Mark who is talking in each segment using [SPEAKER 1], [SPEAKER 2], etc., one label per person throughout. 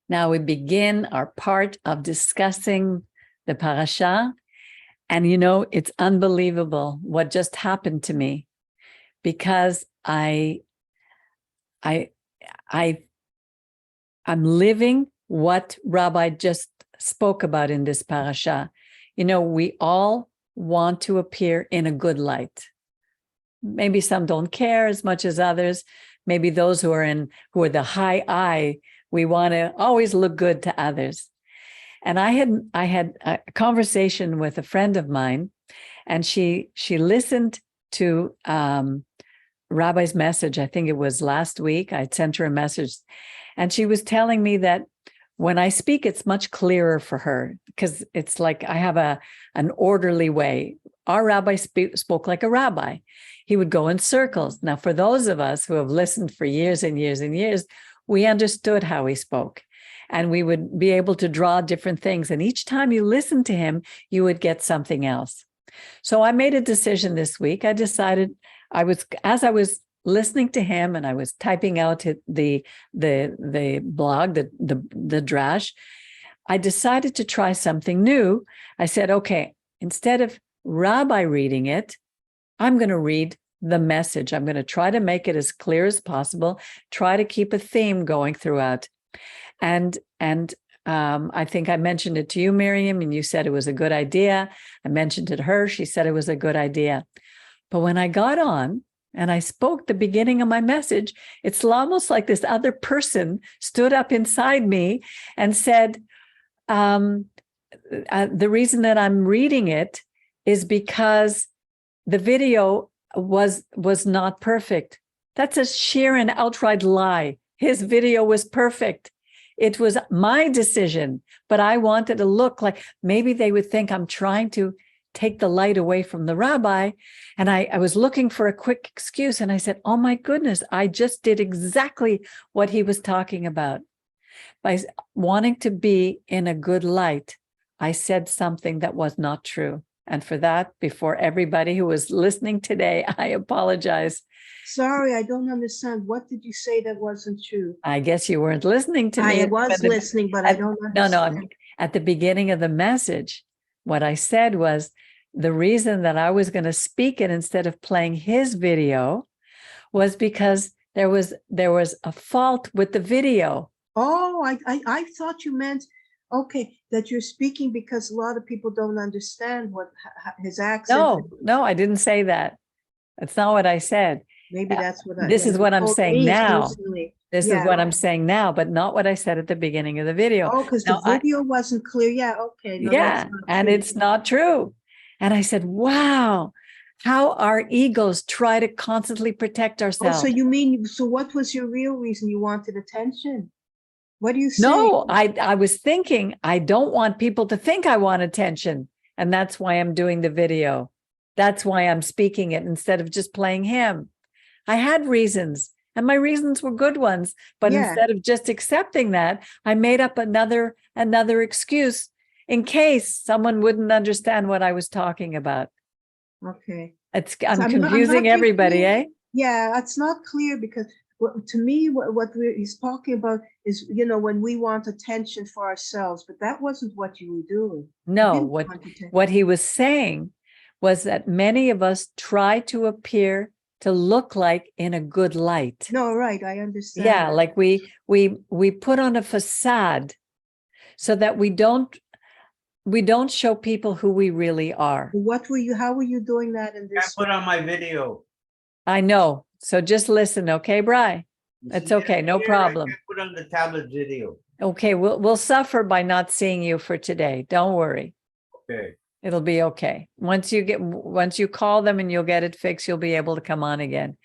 [SPEAKER 1] Now we begin our part of discussing the parasha. And it's unbelievable what just happened to me, because I'm living what Rabbi just spoke about in this parasha. We all want to appear in a good light. Maybe some don't care as much as others. Maybe those who are the high eye, we want to always look good to others. And I had a conversation with a friend of mine, and she listened to Rabbi's message. I think it was last week. I'd sent her a message, and she was telling me that when I speak, it's much clearer for her, because it's like I have an orderly way. Our rabbi spoke like a rabbi. He would go in circles. Now, for those of us who have listened for years and years and years, we understood how he spoke. And we would be able to draw different things. And each time you listened to him, you would get something else. So I made a decision this week. I decided as I was listening to him and I was typing out the blog, the drash, I decided to try something new. I said, okay, instead of Rabbi reading it, I'm going to read the message. I'm going to try to make it as clear as possible, try to keep a theme going throughout. And I think I mentioned it to you, Miriam, and you said it was a good idea. I mentioned it to her. She said it was a good idea. But when I got on and I spoke the beginning of my message, it's almost like this other person stood up inside me and said, the reason that I'm reading it is because the video was not perfect. That's a sheer and outright lie. His video was perfect. It was my decision, but I wanted to look like maybe they would think I'm trying to take the light away from the rabbi. And I was looking for a quick excuse. And I said, oh my goodness, I just did exactly what he was talking about. By wanting to be in a good light, I said something that was not true. And for that, before everybody who was listening today, I apologize.
[SPEAKER 2] Sorry, I don't understand. What did you say that wasn't true?
[SPEAKER 1] I guess you weren't listening to me.
[SPEAKER 2] I was listening, but I don't understand.
[SPEAKER 1] No, at the beginning of the message, what I said was the reason that I was going to speak it instead of playing his video was because there was a fault with the video.
[SPEAKER 2] Oh, I thought you meant, okay, that you're speaking because a lot of people don't understand what his accent.
[SPEAKER 1] No, I didn't say that. That's not what I said.
[SPEAKER 2] Maybe that's what
[SPEAKER 1] this is what I'm saying now.
[SPEAKER 2] Personally.
[SPEAKER 1] This is what I'm saying now, but not what I said at the beginning of the video.
[SPEAKER 2] Oh, because the video wasn't clear. Yeah, okay. No,
[SPEAKER 1] yeah, and it's not true. And I said, wow, how our egos try to constantly protect ourselves.
[SPEAKER 2] Oh, so what was your real reason? You wanted attention? What do you say?
[SPEAKER 1] No, I was thinking, I don't want people to think I want attention. And that's why I'm doing the video. That's why I'm speaking it instead of just playing him. I had reasons, and my reasons were good ones. But instead of just accepting that, I made up another excuse in case someone wouldn't understand what I was talking about.
[SPEAKER 2] Okay.
[SPEAKER 1] I'm confusing everybody, eh?
[SPEAKER 2] Yeah, it's not clear because to me, what he's talking about is, when we want attention for ourselves, but that wasn't what you were doing.
[SPEAKER 1] No, what he was saying was that many of us try to appear to look like in a good light.
[SPEAKER 2] No, right, I understand.
[SPEAKER 1] Yeah, like we put on a facade so that we don't show people who we really are.
[SPEAKER 2] How were you doing that in this?
[SPEAKER 3] I put on my video.
[SPEAKER 1] I know. So just listen, okay, Bri? That's okay, no problem.
[SPEAKER 3] I put on the tablet video.
[SPEAKER 1] Okay, we'll suffer by not seeing you for today. Don't worry.
[SPEAKER 3] Okay.
[SPEAKER 1] It'll be okay. Once you call them and you'll get it fixed, you'll be able to come on again.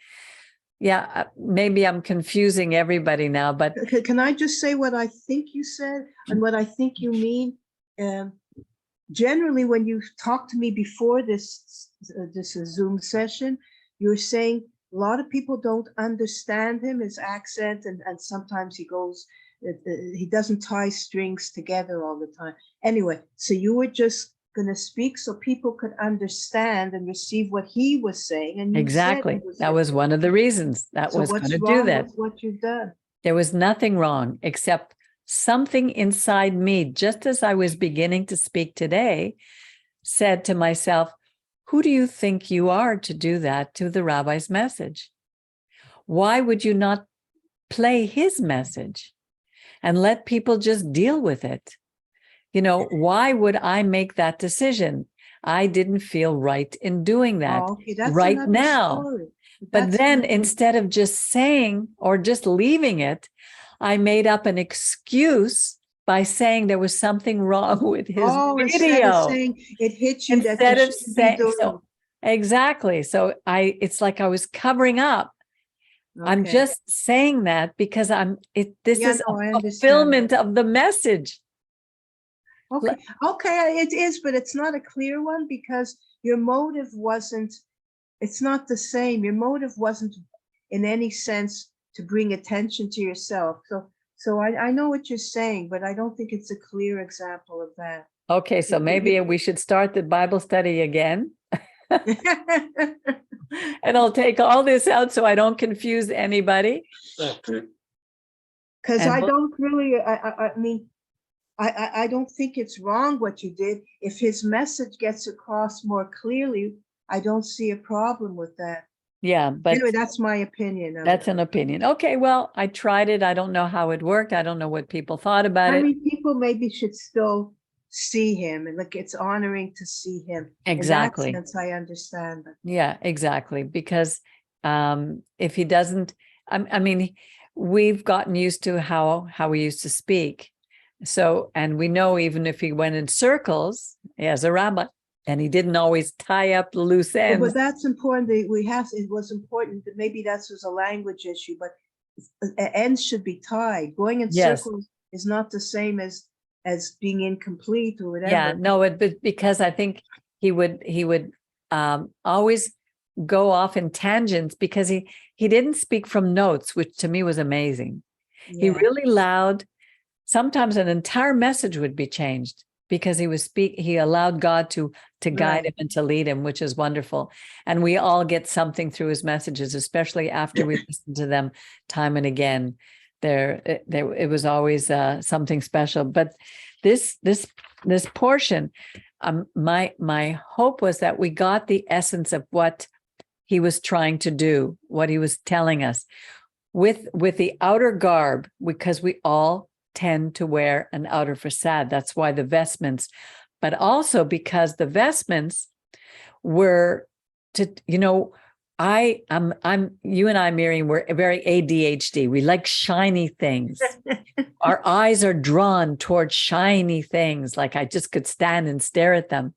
[SPEAKER 1] Yeah, maybe I'm confusing everybody now, but
[SPEAKER 2] can I just say what I think you said and what I think you mean? Generally, when you talk to me before this Zoom session, you're saying a lot of people don't understand him, his accent, and sometimes he doesn't tie strings together all the time. Anyway, so you were just going to speak so people could understand and receive what he was saying. And
[SPEAKER 1] exactly, that was one of the reasons that was going to do that.
[SPEAKER 2] What you've done?
[SPEAKER 1] There was nothing wrong except something inside me, just as I was beginning to speak today, said to myself, who do you think you are to do that to the rabbi's message? Why would you not play his message and let people just deal with it? Why would I make that decision? I didn't feel right in doing that
[SPEAKER 2] Okay, that's
[SPEAKER 1] right
[SPEAKER 2] another
[SPEAKER 1] now.
[SPEAKER 2] story.
[SPEAKER 1] But
[SPEAKER 2] That's
[SPEAKER 1] then
[SPEAKER 2] another-
[SPEAKER 1] instead of just saying or just leaving it, I made up an excuse by saying there was something wrong with his
[SPEAKER 2] instead of
[SPEAKER 1] video.
[SPEAKER 2] saying it hit you that
[SPEAKER 1] Instead
[SPEAKER 2] you
[SPEAKER 1] of
[SPEAKER 2] shouldn't be
[SPEAKER 1] saying
[SPEAKER 2] doing.
[SPEAKER 1] so, exactly. So it's like I was covering up. I'm
[SPEAKER 2] Okay.
[SPEAKER 1] just saying that because this
[SPEAKER 2] Yeah,
[SPEAKER 1] is
[SPEAKER 2] no, I
[SPEAKER 1] a
[SPEAKER 2] understand.
[SPEAKER 1] fulfillment of the message.
[SPEAKER 2] Okay, okay, it is, but it's not a clear one because your motive wasn't, it's not the same. Your motive wasn't in any sense to bring attention to yourself. So I know what you're saying, but I don't think it's a clear example of that.
[SPEAKER 1] Okay, so maybe we should start the Bible study again. And I'll take all this out so I don't confuse anybody.
[SPEAKER 2] Because I don't really, I mean, I don't think it's wrong what you did. If his message gets across more clearly, I don't see a problem with that.
[SPEAKER 1] Yeah, but
[SPEAKER 2] anyway, that's my opinion.
[SPEAKER 1] That's an opinion. Okay, well, I tried it. I don't know how it worked. I don't know what people thought about it.
[SPEAKER 2] I mean, people maybe should still see him, and like it's honoring to see him.
[SPEAKER 1] Exactly.
[SPEAKER 2] In that sense, I understand that.
[SPEAKER 1] Yeah, exactly. Because if he doesn't, I mean, we've gotten used to how we used to speak. So, and we know even if he went in circles as a rabbi, and he didn't always tie up the loose ends.
[SPEAKER 2] But that's important. That it was important that maybe that was a language issue, but ends should be tied. Going in circles is not the same as being incomplete or whatever.
[SPEAKER 1] Yeah, no, but because I think he would always go off in tangents because he didn't speak from notes, which to me was amazing. Yeah. He really allowed, sometimes an entire message would be changed because he allowed God to guide him and to lead him, which is wonderful. And we all get something through his messages, especially after we listen to them time and again. It was always something special. But this portion, my hope was that we got the essence of what he was trying to do, what he was telling us with the outer garb, because we all tend to wear an outer facade. That's why the vestments, but also because the vestments were to, you and I, Miriam, we're very ADHD. We like shiny things. Our eyes are drawn towards shiny things. Like I just could stand and stare at them.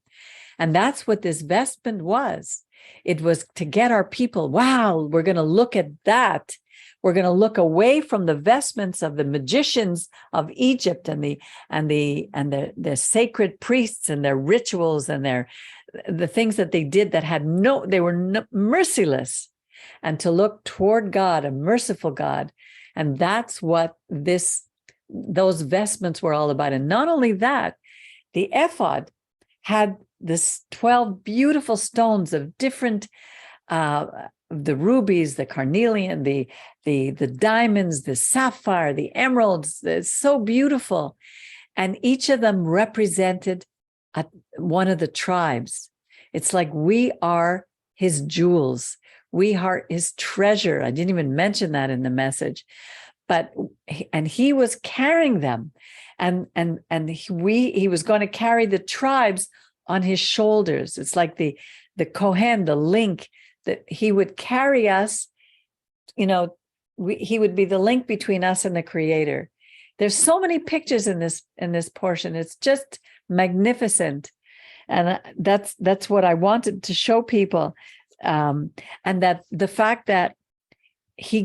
[SPEAKER 1] And that's what this vestment was. It was to get our people, wow, we're going to look at that. We're going to look away from the vestments of the magicians of Egypt and the sacred priests and their rituals and the things that they did that they were merciless, and to look toward God, a merciful God. And that's what those vestments were all about. And not only that, the ephod had this 12 beautiful stones of different the rubies, the carnelian, the diamonds, the sapphire, the emeralds. It's so beautiful. And each of them represented one of the tribes. It's like we are his jewels. We are his treasure. I didn't even mention that in the message. And he was carrying them. And he was going to carry the tribes on his shoulders. It's like the Kohen, the link, that he would carry us, he would be the link between us and the Creator. There's so many pictures in this portion. It's just magnificent. And that's what I wanted to show people. And that the fact that he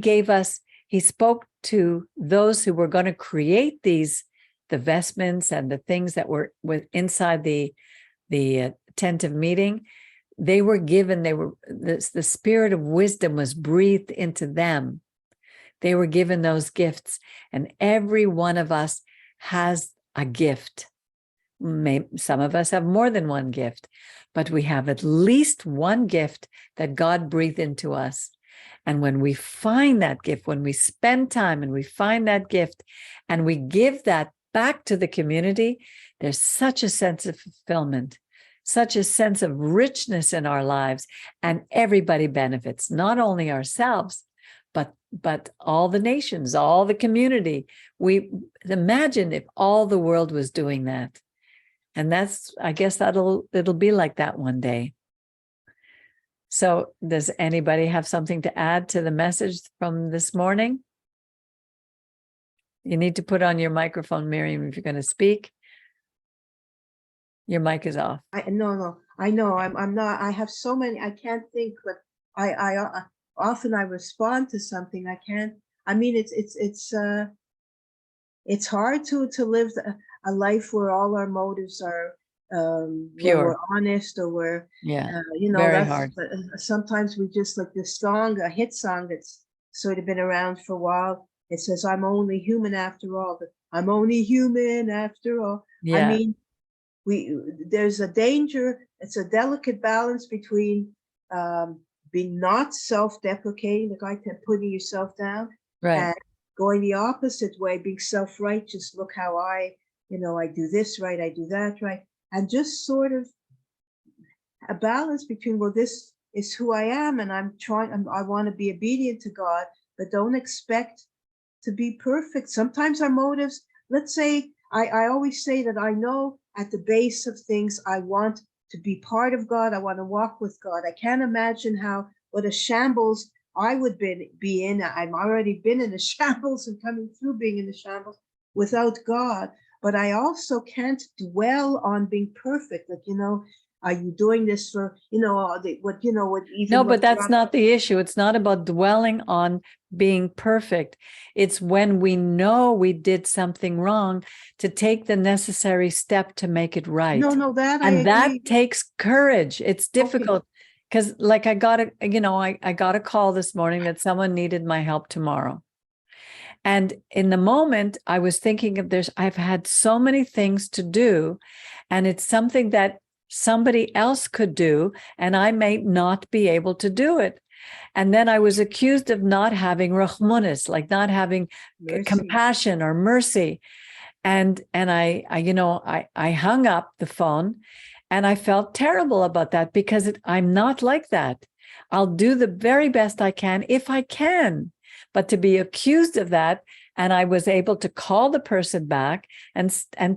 [SPEAKER 1] spoke to those who were going to create the vestments and the things that were inside the tent of meeting. They were given, the spirit of wisdom was breathed into them. They were given those gifts, and every one of us has a gift. Some of us have more than one gift, but we have at least one gift that God breathed into us. And when we find that gift, when we spend time and we find that gift and we give that back to the community, there's such a sense of fulfillment, such a sense of richness in our lives, and everybody benefits, not only ourselves, but all the nations, all the community. We imagine if all the world was doing that. And I guess it'll be like that one day. So does anybody have something to add to the message from this morning? You need to put on your microphone, Miriam, if you're going to speak. Your mic is off.
[SPEAKER 2] No, I know. I'm not. I have so many. I can't think. But I often I respond to something. I can't. I mean, it's hard to live a life where all our motives are
[SPEAKER 1] Pure.
[SPEAKER 2] where we're honest, or where
[SPEAKER 1] very
[SPEAKER 2] that's
[SPEAKER 1] hard.
[SPEAKER 2] Sometimes we just like this song, a hit song that's sort of been around for a while. It says, "I'm only human after all." But I'm only human after all.
[SPEAKER 1] Yeah.
[SPEAKER 2] I mean, there's a danger. It's a delicate balance between being not self-deprecating, like putting yourself down,
[SPEAKER 1] Right.
[SPEAKER 2] and going the opposite way, being self-righteous. Look how I do this right, I do that right, and just sort of a balance between, well, this is who I am, and I want to be obedient to God, but don't expect to be perfect. Sometimes our motives, let's say, I always say that I know at the base of things, I want to be part of God. I want to walk with God. I can't imagine what a shambles I would be in. I've already been in the shambles and coming through being in the shambles without God. But I also can't dwell on being perfect. Like, are you doing this for,
[SPEAKER 1] No, but that's not the issue. It's not about dwelling on being perfect. It's when we know we did something wrong to take the necessary step to make it right.
[SPEAKER 2] No, that I
[SPEAKER 1] and
[SPEAKER 2] agree.
[SPEAKER 1] That takes courage. It's difficult because like I got a call this morning that someone needed my help tomorrow. And in the moment I was thinking I've had so many things to do, and it's something that somebody else could do, and I may not be able to do it. And then I was accused of not having rachmanis, like not having compassion or mercy. And I hung up the phone, and I felt terrible about that because I'm not like that. I'll do the very best I can if I can, but to be accused of that. And I was able to call the person back and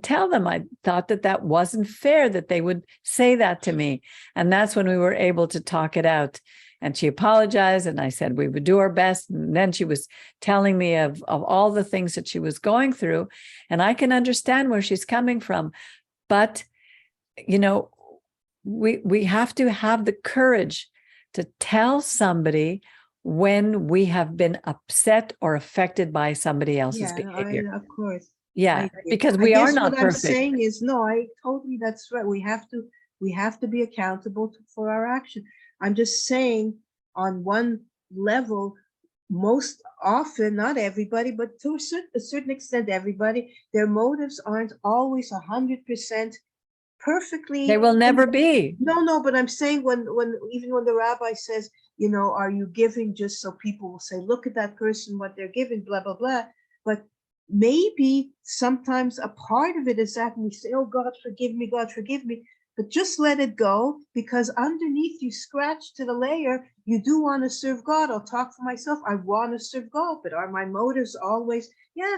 [SPEAKER 1] tell them I thought that wasn't fair that they would say that to me. And that's when we were able to talk it out. And she apologized, and I said we would do our best. And then she was telling me of all the things that she was going through. And I can understand where she's coming from. But, we have to have the courage to tell somebody when we have been upset or affected by somebody else's behavior.
[SPEAKER 2] Of course.
[SPEAKER 1] Yeah, because we are not perfect.
[SPEAKER 2] What I'm saying is, that's right. We have to be accountable for our action. I'm just saying, on one level, most often, not everybody, but to a certain extent, everybody, their motives aren't always 100% perfectly.
[SPEAKER 1] They will never be.
[SPEAKER 2] No, but I'm saying when the rabbi says, are you giving just so people will say, look at that person, what they're giving, blah, blah, blah. But maybe sometimes a part of it is that we say, oh, God, forgive me, God, forgive me. But just let it go, because underneath you scratch to the layer, you do want to serve God. I'll talk for myself. I want to serve God, but are my motives always,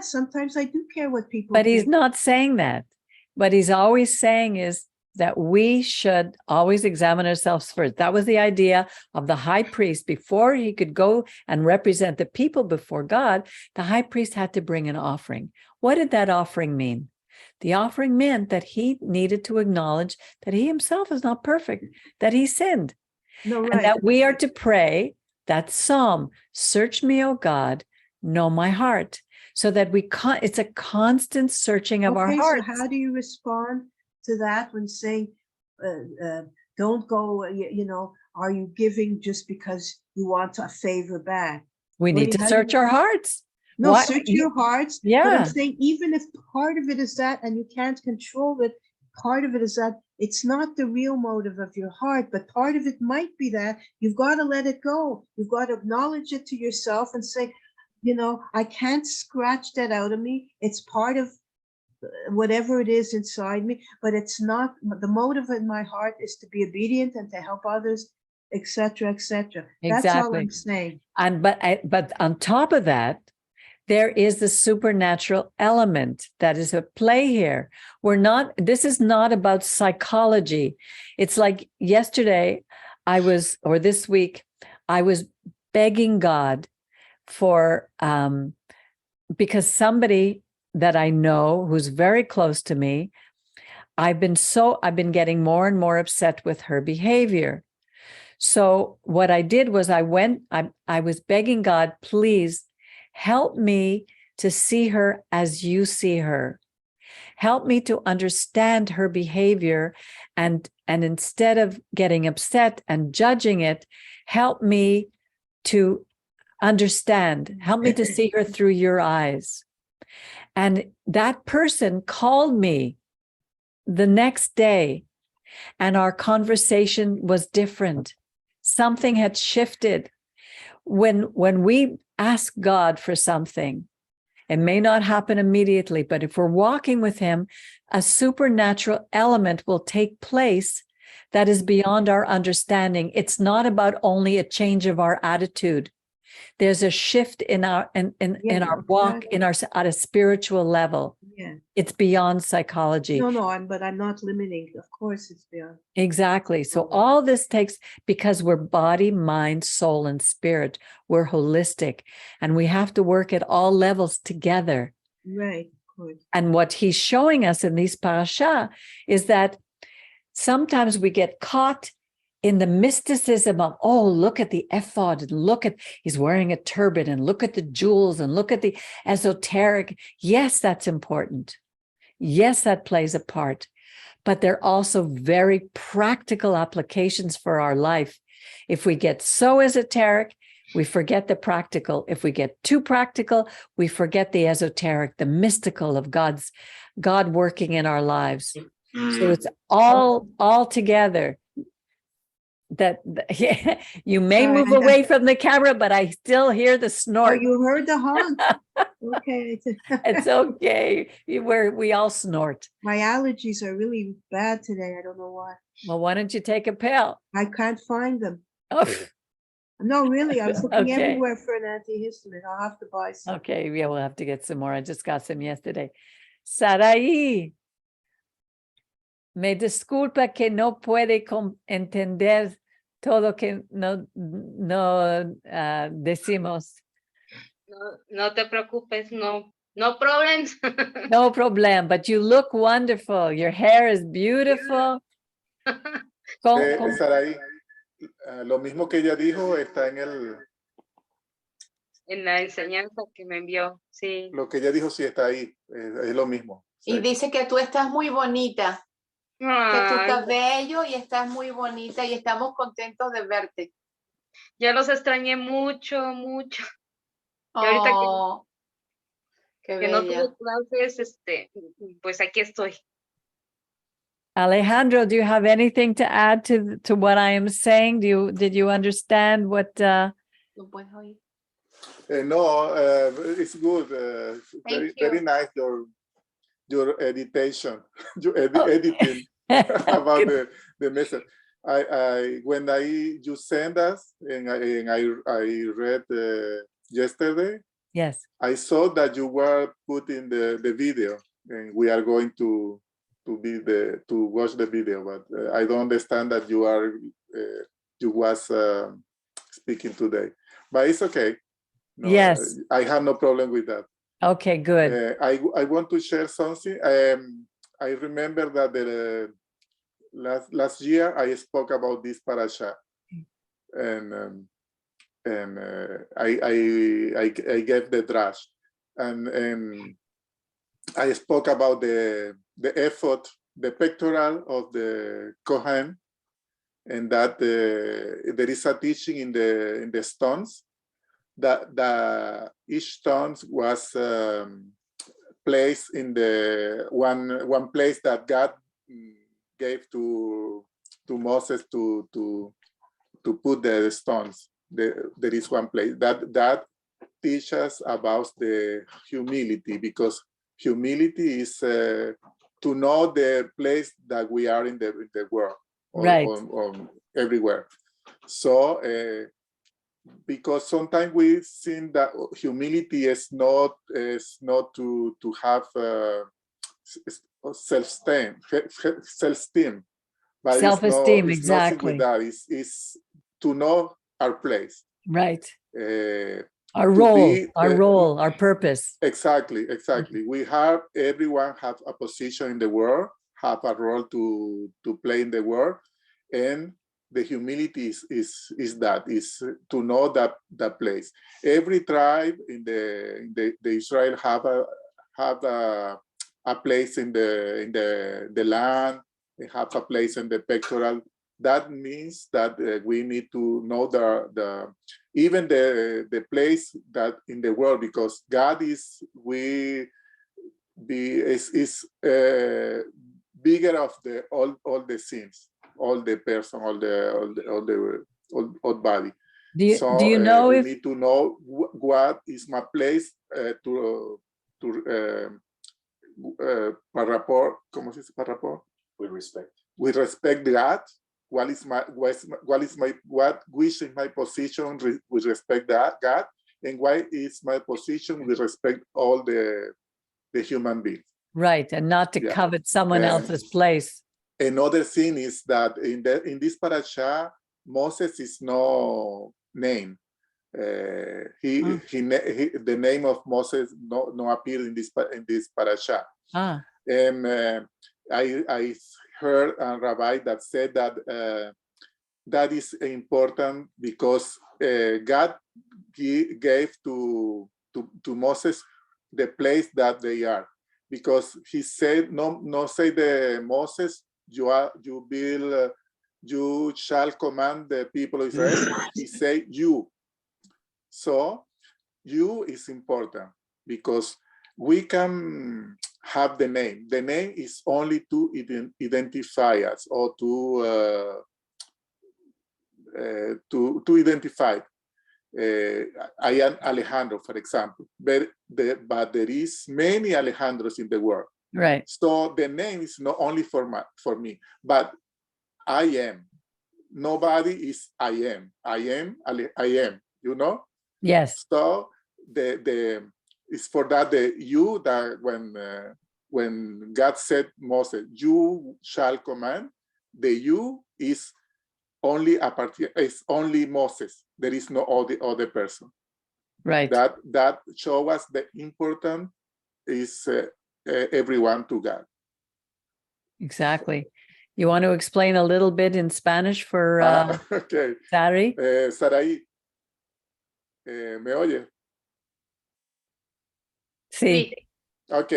[SPEAKER 2] sometimes I do care what people
[SPEAKER 1] But
[SPEAKER 2] think.
[SPEAKER 1] he's not saying that. What he's always saying is that we should always examine ourselves first. That was the idea of the high priest. Before he could go and represent the people before God, the high priest had to bring an offering. What did that offering mean? The offering meant that he needed to acknowledge that he himself is not perfect, that he sinned.
[SPEAKER 2] No, right.
[SPEAKER 1] And that we are to pray that psalm, search me, O God, know my heart. So that it's a constant searching of our hearts.
[SPEAKER 2] So how do you respond to that when saying, don't go, are you giving just because you want a favor back?
[SPEAKER 1] We need to search our hearts.
[SPEAKER 2] Search your hearts.
[SPEAKER 1] Yeah.
[SPEAKER 2] But I'm saying, even if part of it is that and you can't control it, part of it is that it's not the real motive of your heart, but part of it might be that you've got to let it go. You've got to acknowledge it to yourself and say, I can't scratch that out of me. It's part of whatever it is inside me, but it's not the motive in my heart is to be obedient and to help others, etc., etc. That's all
[SPEAKER 1] Exactly.
[SPEAKER 2] I'm saying.
[SPEAKER 1] And but on top of that, there is the supernatural element that is at play here. This is not about psychology. It's like yesterday or this week, I was begging God for, because somebody that I know who's very close to me, I've been getting more and more upset with her behavior. So what I did was I was begging God, please help me to see her as you see her. Help me to understand her behavior, and instead of getting upset and judging it, help me to understand. Help me to see her through your eyes. And that person called me the next day, and our conversation was different. Something had shifted. When we ask God for something, it may not happen immediately, but if we're walking with him, a supernatural element will take place that is beyond our understanding. It's not about only a change of our attitude. There's a shift in our our walk, at a spiritual level.
[SPEAKER 2] Yeah.
[SPEAKER 1] It's beyond psychology.
[SPEAKER 2] No, but I'm not limiting. Of course, it's beyond.
[SPEAKER 1] Exactly. So all this takes, because we're body, mind, soul, and spirit. We're holistic, and we have to work at all levels together.
[SPEAKER 2] Right, of course.
[SPEAKER 1] And what he's showing us in these parasha is that sometimes we get caught in the mysticism of, oh, look at the ephod, and look at, he's wearing a turban, and look at the jewels, and look at the esoteric. Yes, that's important. Yes, that plays a part. But they're also very practical applications for our life. If we get so esoteric, we forget the practical. If we get too practical, we forget the esoteric, the mystical of God working in our lives. So it's all together. You may
[SPEAKER 2] Sorry,
[SPEAKER 1] move away from the camera, but I still hear the
[SPEAKER 2] Oh,
[SPEAKER 1] snort.
[SPEAKER 2] you heard the honk. Okay.
[SPEAKER 1] It's okay. We all snort.
[SPEAKER 2] My allergies are really bad today. I don't know why.
[SPEAKER 1] Well, why don't you take a pill?
[SPEAKER 2] I can't find them.
[SPEAKER 1] Oh,
[SPEAKER 2] No, really, I was looking
[SPEAKER 1] Okay.
[SPEAKER 2] everywhere for an antihistamine. I'll have to buy some.
[SPEAKER 1] okay, yeah, we'll have to get some more. I just got some yesterday. Saraí, me disculpa que no puede entender todo que no decimos.
[SPEAKER 4] No te preocupes, no problems.
[SPEAKER 1] No problem, but you look wonderful. Your hair is beautiful.
[SPEAKER 5] Saraí, lo mismo que ella dijo está
[SPEAKER 4] En la enseñanza que me envió, sí.
[SPEAKER 5] lo que ella dijo sí está ahí, es lo mismo.
[SPEAKER 6] Y
[SPEAKER 5] Sí.
[SPEAKER 6] dice que tú estás muy bonita, que tu
[SPEAKER 4] Ay,
[SPEAKER 6] cabello y estás muy bonita y estamos contentos de verte.
[SPEAKER 4] ya los extrañé mucho. Y ahorita
[SPEAKER 6] Oh, qué
[SPEAKER 4] que no
[SPEAKER 6] bella.
[SPEAKER 4] tuve clases, pues aquí estoy.
[SPEAKER 1] Alejandro, do you have anything to add to what I am saying? Did you understand what?
[SPEAKER 6] ¿Lo puedes oír?
[SPEAKER 5] No, it's good.
[SPEAKER 6] Thank
[SPEAKER 5] Very
[SPEAKER 6] you.
[SPEAKER 5] nice your editation, your editing about the message. When you send us and I read yesterday,
[SPEAKER 1] Yes.
[SPEAKER 5] I saw that you were putting the video, and we are going to watch the video, but I don't understand that you was speaking today, but it's okay. No,
[SPEAKER 1] Yes.
[SPEAKER 5] I have no problem with that.
[SPEAKER 1] Okay, good.
[SPEAKER 5] I want to share something. I remember that the last year I spoke about this parasha, and I gave the drash, and I spoke about the effort, the pectoral of the Kohen, and that there is a teaching in the stones that each stone was placed in the one place that God gave to Moses to put the stones. There is one place that teaches about the humility, because humility is to know the place that we are in the world,
[SPEAKER 1] Right.
[SPEAKER 5] on everywhere. So because sometimes we think that humility is not to have self-esteem, but
[SPEAKER 1] Self-esteem,
[SPEAKER 5] it's nothing with
[SPEAKER 1] exactly.
[SPEAKER 5] that. It's to know our place.
[SPEAKER 1] Right.
[SPEAKER 5] Our
[SPEAKER 1] role, our purpose.
[SPEAKER 5] Exactly. Everyone have a position in the world, have a role to play in the world, and the humility is to know that place. Every tribe in the Israel have a place in the land. They have a place in the pectoral. That means that we need to know even the place that in the world, because God is bigger of all the sins, all the person, all body.
[SPEAKER 1] Do you
[SPEAKER 5] So
[SPEAKER 1] know
[SPEAKER 5] we
[SPEAKER 1] if
[SPEAKER 5] need to know what is my place par rapport, ¿cómo se dice par rapport?
[SPEAKER 3] With respect.
[SPEAKER 5] With respect to God, which is my position with respect to God, and why is my position with respect all the human beings.
[SPEAKER 1] right, and not to
[SPEAKER 5] Yeah.
[SPEAKER 1] covet someone
[SPEAKER 5] And-
[SPEAKER 1] else's place.
[SPEAKER 5] Another thing is that in this parasha, Moses is no name. The name of Moses no appeared in this parasha. And I heard a rabbi that said that that is important because God gave to Moses the place that they are, because he said no say the Moses you shall command the people of Israel. He said you. So you is important because we can have the name. The name is only to identify us or to identify. I am Alejandro, for example, but there is many Alejandros in the world.
[SPEAKER 1] Right.
[SPEAKER 5] So the name is not only for me, but I am. Nobody is I am. I am. You know.
[SPEAKER 1] Yes.
[SPEAKER 5] So it's for that that when God said Moses, you shall command, the you is only it's only Moses. There is no other person.
[SPEAKER 1] Right.
[SPEAKER 5] That show us the important is everyone to God.
[SPEAKER 1] Exactly. You want to explain a little bit in Spanish for
[SPEAKER 5] Okay.
[SPEAKER 1] Sari?
[SPEAKER 5] Saraí, ¿me oye?
[SPEAKER 1] Sí.
[SPEAKER 5] Ok.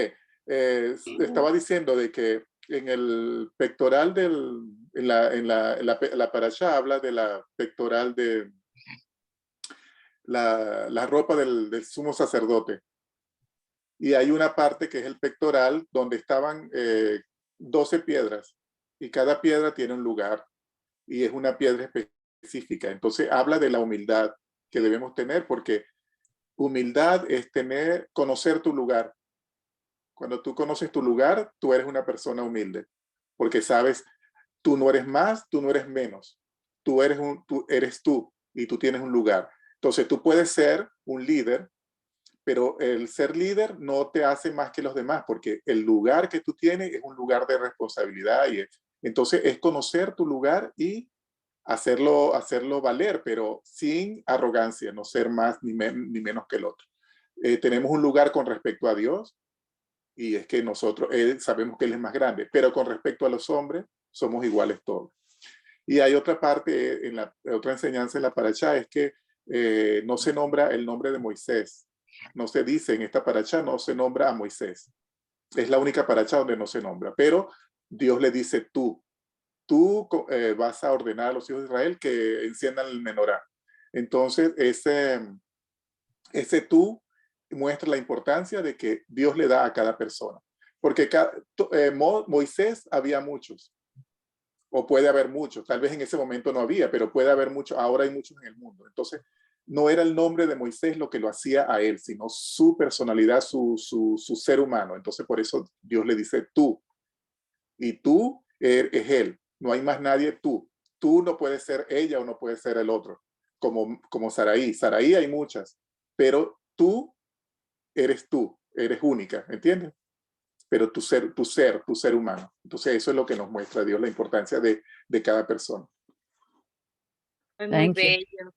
[SPEAKER 5] Estaba diciendo de que en el pectoral en la parasha habla de la pectoral de la ropa del sumo sacerdote. Y hay una parte que es el pectoral donde estaban 12 piedras y cada piedra tiene un lugar y es una piedra específica. Entonces habla de la humildad que debemos tener, porque humildad es conocer tu lugar. Cuando tú conoces tu lugar, tú eres una persona humilde, porque sabes, tú no eres más, tú no eres menos. Tú eres tú y tú tienes un lugar. Entonces tú puedes ser un líder, pero el ser líder no te hace más que los demás, porque el lugar que tú tienes es un lugar de responsabilidad. Entonces es conocer tu lugar y hacerlo valer, pero sin arrogancia, no ser más ni menos que el otro. Tenemos un lugar con respecto a Dios, y es que nosotros sabemos que Él es más grande, pero con respecto a los hombres, somos iguales todos. Y hay otra parte, otra enseñanza en la parasha, es que no se nombra el nombre de Moisés. No se dice en esta parasha, no se nombra a Moisés. Es la única parasha donde no se nombra, pero Dios le dice tú vas a ordenar a los hijos de Israel que enciendan el menorá. Entonces, ese tú muestra la importancia de que Dios le da a cada persona. Porque Moisés había muchos, o puede haber muchos, tal vez en ese momento no había, pero puede haber muchos, ahora hay muchos en el mundo. Entonces, no era el nombre de Moisés lo que lo hacía a él, sino su personalidad, su ser humano. Entonces, por eso Dios le dice tú, y tú es él, no hay más nadie tú. Tú no puedes ser ella o no puedes ser el otro, como Saraí. Saraí hay muchas, pero tú eres única, ¿entiendes? Pero tu ser humano. Entonces eso es lo que nos muestra Dios, la importancia de cada persona.
[SPEAKER 4] Muy
[SPEAKER 1] Thank you.
[SPEAKER 4] bello.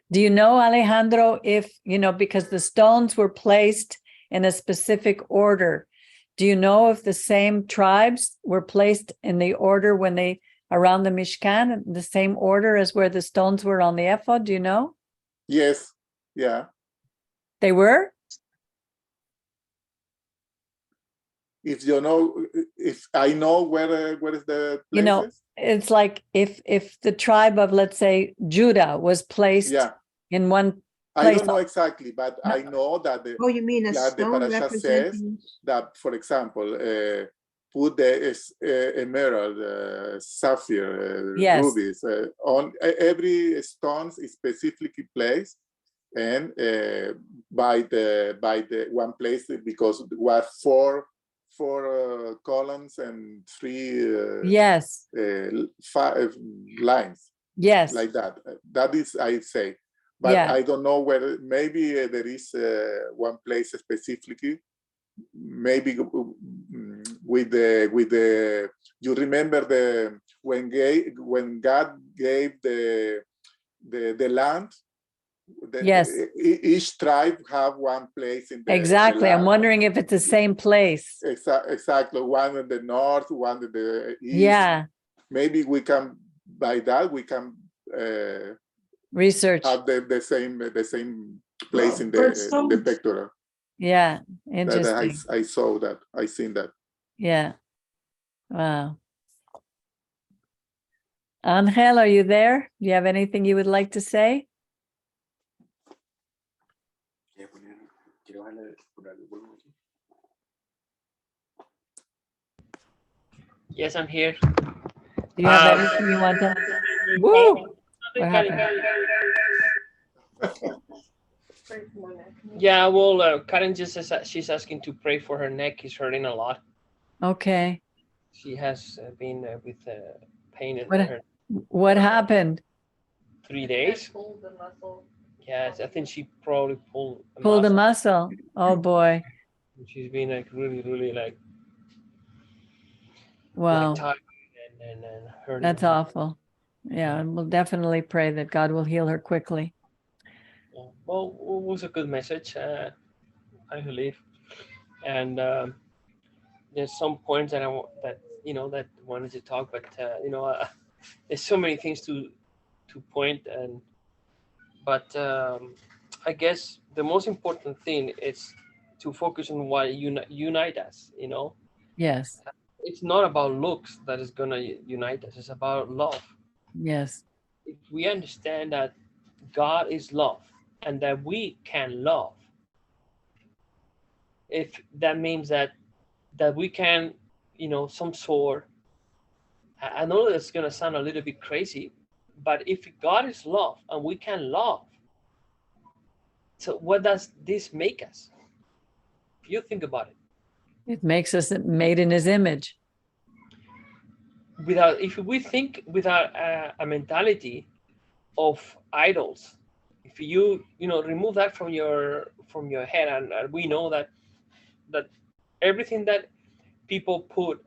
[SPEAKER 1] Do you know, Alejandro, if, because the stones were placed in a specific order, do you know if the same tribes were placed in the order when they, around the Mishkan, the same order as where the stones were on the ephod? Do you know?
[SPEAKER 5] Yes, yeah.
[SPEAKER 1] They were?
[SPEAKER 5] If I know where is the places?
[SPEAKER 1] It's like if the tribe of, let's say, Judah was placed in one
[SPEAKER 5] I
[SPEAKER 1] place.
[SPEAKER 5] don't know exactly, but I know that the
[SPEAKER 2] You mean a
[SPEAKER 5] the
[SPEAKER 2] stone
[SPEAKER 5] parasha says
[SPEAKER 2] representing?
[SPEAKER 5] that, for example, put the emerald, sapphire,
[SPEAKER 1] Yes.
[SPEAKER 5] rubies on every stone is specifically placed, and by the one place, because it was four columns and three
[SPEAKER 1] Yes.
[SPEAKER 5] 5 lines.
[SPEAKER 1] Yes.
[SPEAKER 5] Like that. That is, I say. But
[SPEAKER 1] Yeah.
[SPEAKER 5] I don't know whether maybe there is one place specifically. Maybe with the you remember when God gave the land.
[SPEAKER 1] Yes.
[SPEAKER 5] Each tribe have one place in the
[SPEAKER 1] Exactly.
[SPEAKER 5] the
[SPEAKER 1] I'm wondering if it's the same place.
[SPEAKER 5] Exactly. One in the north, one in the east.
[SPEAKER 1] Yeah.
[SPEAKER 5] Maybe we can, by that, we can
[SPEAKER 1] Research.
[SPEAKER 5] have the same place in the pectoral.
[SPEAKER 1] Yeah. Interesting.
[SPEAKER 5] That I saw that. I seen that.
[SPEAKER 1] Yeah. Wow. Angel, are you there? Do you have anything you would like to say?
[SPEAKER 7] Yes, I'm here.
[SPEAKER 1] Do you have anything you want to? Woo! What happened?
[SPEAKER 7] Yeah, well, Karen just says that she's asking to pray for her neck. It's hurting a lot.
[SPEAKER 1] Okay.
[SPEAKER 7] She has been with pain in
[SPEAKER 1] What-
[SPEAKER 7] her
[SPEAKER 1] What happened?
[SPEAKER 7] 3 days. Yes, I think she probably pulled a
[SPEAKER 1] Pulled a
[SPEAKER 7] muscle.
[SPEAKER 1] muscle. Oh boy.
[SPEAKER 7] She's been like really like
[SPEAKER 1] Wow.
[SPEAKER 7] tired and hurting.
[SPEAKER 1] That's awful. Yeah. And we'll definitely pray that God will heal her quickly.
[SPEAKER 7] Yeah. Well, it was a good message, I believe. And there's some points that that wanted to talk, but there's so many things to point, but I guess the most important thing is to focus on what unite us.
[SPEAKER 1] Yes.
[SPEAKER 7] It's not about looks that is gonna unite us. It's about love.
[SPEAKER 1] Yes.
[SPEAKER 7] If we understand that God is love and that we can love, if that means that we can, some sort. I know that's gonna sound a little bit crazy, but if God is love and we can love, so what does this make us? If you think about it,
[SPEAKER 1] It makes us made in his image.
[SPEAKER 7] if we think without a mentality of idols, if you remove that from your head, and we know that everything that people put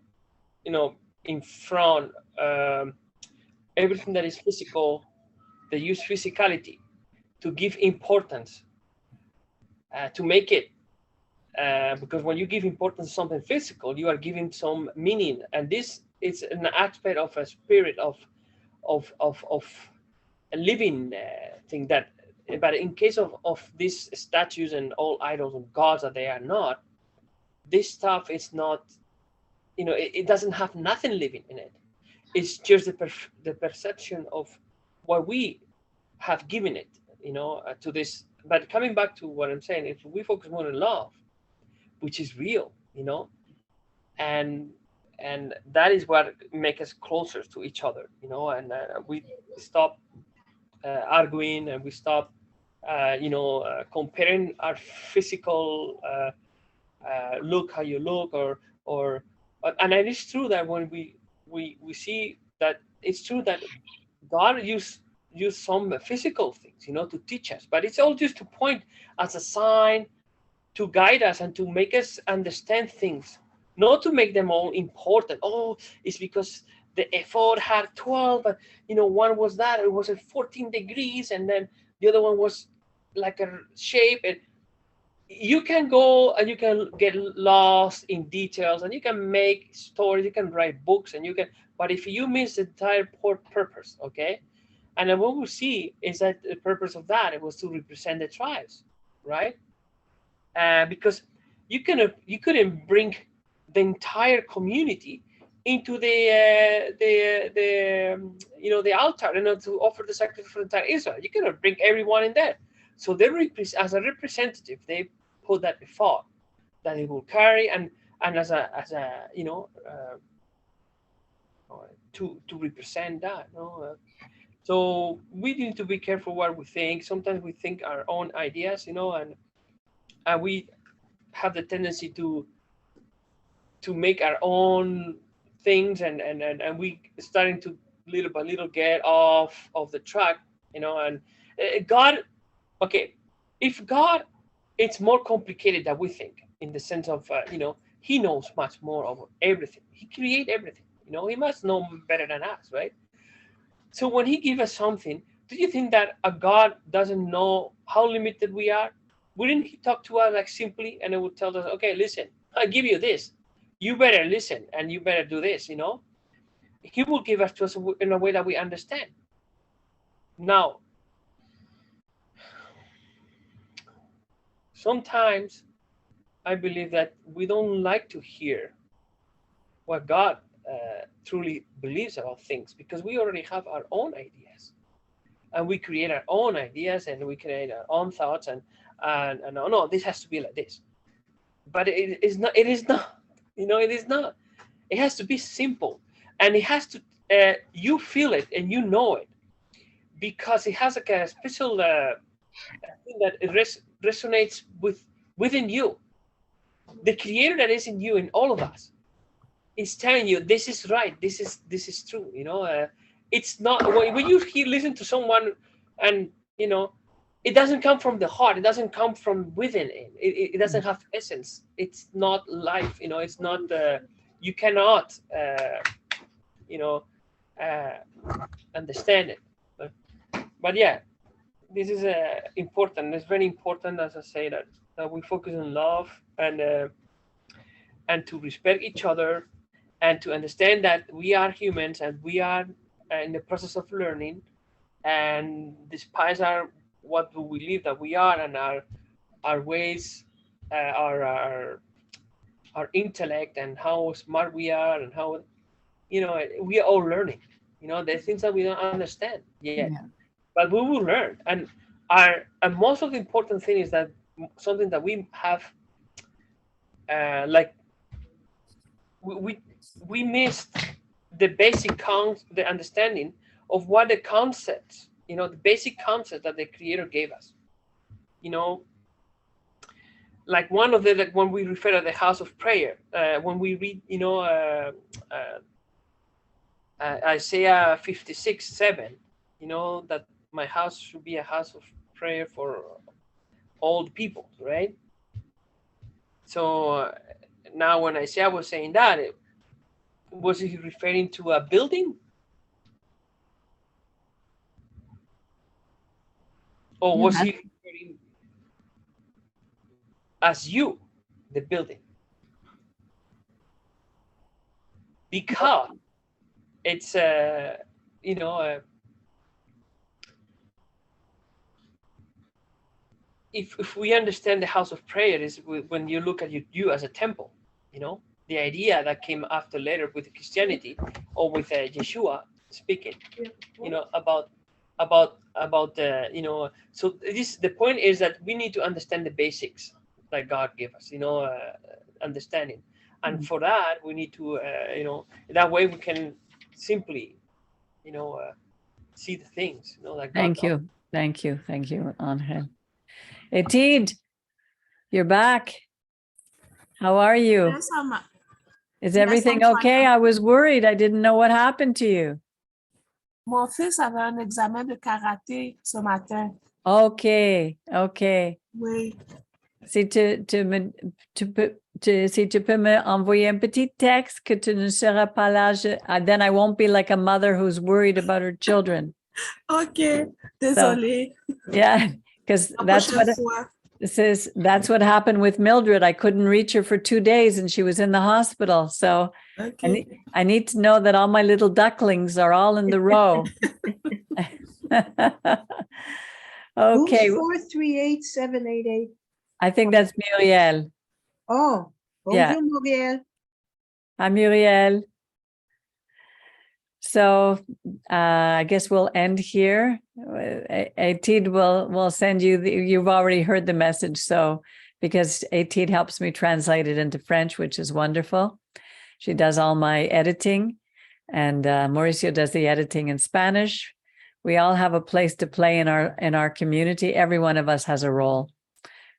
[SPEAKER 7] in front, everything that is physical, they use physicality to give importance, to make it, because when you give importance to something physical, you are giving some meaning, and this is an aspect of a spirit of a living thing. That, but in case of these statues and all idols and gods that they are not, this stuff is not, it doesn't have nothing living in it. It's just the perception of what we have given it, to this. But coming back to what I'm saying, if we focus more on love, which is real, and that is what makes us closer to each other, and we stop arguing, and we stop comparing our physical look, how you look, or and it is true that when we see that it's true that God used some physical things, to teach us, but it's all just to point as a sign, to guide us and to make us understand things, not to make them all important. Oh, it's because the effort had 12, but one was that it was at 14 degrees, and then the other one was like a shape. And you can go and you can get lost in details, and you can make stories, you can write books, and but if you miss the entire purpose, okay? And then what we see is that the purpose of that, it was to represent the tribes, right? Because you couldn't bring the entire community into the altar, to offer the sacrifice for the entire Israel. You cannot bring everyone in there. So they as a representative, they put that before that they will carry, and as a to represent that. So we need to be careful what we think. Sometimes we think our own ideas, and we have the tendency to make our own things, and we starting to little by little get off of the track, and God, okay, if God, it's more complicated than we think, in the sense of he knows much more of everything. He created everything, he must know better than us, right? So when he gives us something, do you think that a God doesn't know how limited we are? Wouldn't he talk to us like simply, and it would tell us, okay, listen, I give you this, you better listen, and you better do this, He will give us to us in a way that we understand. Now, sometimes I believe that we don't like to hear what God truly believes about things, because we already have our own ideas, and we create our own ideas, and we create our own thoughts, and no, this has to be like this, but it is not. It is not. It is not. It has to be simple, and it has to. You feel it and you know it, because it has like a special thing that it resonates within you. The Creator that is in you, in all of us, is telling you this is right. This is true. It's not when you listen to someone, and it doesn't come from the heart. It doesn't come from within. It doesn't have essence. It's not life. It's not. You cannot. Understand it. But yeah, this is important. It's very important, as I say, that we focus on love, and to respect each other, and to understand that we are humans, and we are in the process of learning, and despite what we believe that we are, and our ways, our intellect, and how smart we are, and how we are all learning. There's things that we don't understand yet, but we will learn. And most of the important thing is that something that we have, like we missed the basic the understanding of what the concepts, the basic concepts that the Creator gave us. Like one of the, when we refer to the house of prayer, when we read, Isaiah 56:7, that my house should be a house of prayer for all the people, right? So now when Isaiah was saying that, was he referring to a building? Or was he referring as you, the building? Because it's if we understand the house of prayer is when you look at you as a temple, the idea that came after later with Christianity, or with Yeshua speaking, about the, so the point is that we need to understand the basics that God gave us, understanding. And for that, we need to, that way we can simply, see the things, that God
[SPEAKER 1] Thank
[SPEAKER 7] does.
[SPEAKER 1] you. Thank you. Thank you, Angel. Etid, you're back. How are you?
[SPEAKER 8] Yes, I'm,
[SPEAKER 1] Is
[SPEAKER 8] yes,
[SPEAKER 1] everything
[SPEAKER 8] I'm fine.
[SPEAKER 1] okay? I was worried. I didn't know what happened to you.
[SPEAKER 8] Mon fils avait un examen de karaté ce matin.
[SPEAKER 1] Okay. Okay.
[SPEAKER 8] Oui.
[SPEAKER 1] Si si tu peux me envoyer un petit texte que tu ne seras pas là, then I won't be like a mother who's worried about her children.
[SPEAKER 8] OK. Désolée.
[SPEAKER 1] Yeah, because
[SPEAKER 8] La
[SPEAKER 1] that's what
[SPEAKER 8] prochaine fois.
[SPEAKER 1] that's what happened with Mildred. I couldn't reach her for 2 days and she was in the hospital. So
[SPEAKER 8] OK.
[SPEAKER 1] I need to know that all my little ducklings are all in the row. Okay,
[SPEAKER 2] Who's 438788?
[SPEAKER 1] I think that's Muriel.
[SPEAKER 2] Oh,
[SPEAKER 1] Yeah.
[SPEAKER 2] bonjour, Muriel.
[SPEAKER 1] Hi, Muriel. So I guess we'll end here. Atid will send you, you've already heard the message. So because Atid helps me translate it into French, which is wonderful. She does all my editing and Mauricio does the editing in Spanish. We all have a place to play in our community. Every one of us has a role,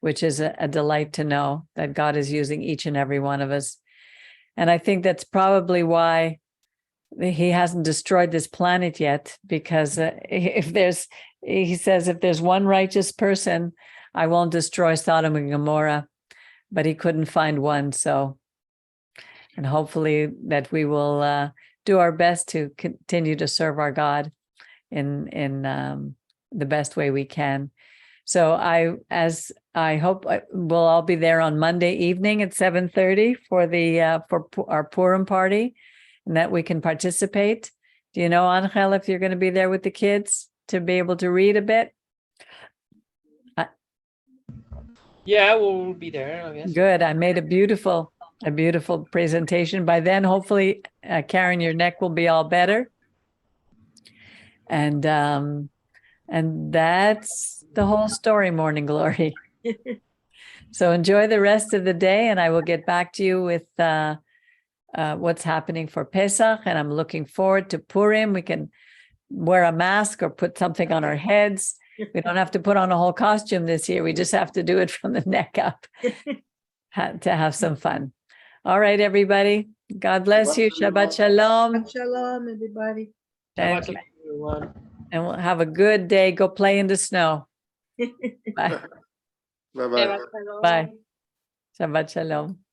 [SPEAKER 1] which is a delight to know that God is using each and every one of us. And I think that's probably why he hasn't destroyed this planet yet, because he says, if there's one righteous person, I won't destroy Sodom and Gomorrah, but he couldn't find one. So, and hopefully that we will do our best to continue to serve our God in the best way we can. So I hope we'll all be there on Monday evening at 7:30 for our Purim party, and that we can participate. Do you know, Angel, if you're going to be there with the kids to be able to read a bit?
[SPEAKER 7] Yeah, we'll be there, I guess.
[SPEAKER 1] Good. I made a beautiful presentation. By then, hopefully, Karen, your neck will be all better. And that's the whole story, Morning Glory. So enjoy the rest of the day, and I will get back to you with what's happening for Pesach, and I'm looking forward to Purim. We can wear a mask or put something on our heads. We don't have to put on a whole costume this year. We just have to do it from the neck up to have some fun. All right, everybody. God bless you. Shabbat shalom.
[SPEAKER 2] Shalom, everybody.
[SPEAKER 7] Shabbat shalom, everyone.
[SPEAKER 1] And we'll have a good day. Go play in the snow. Bye.
[SPEAKER 5] Bye-bye.
[SPEAKER 1] Bye. Shabbat shalom.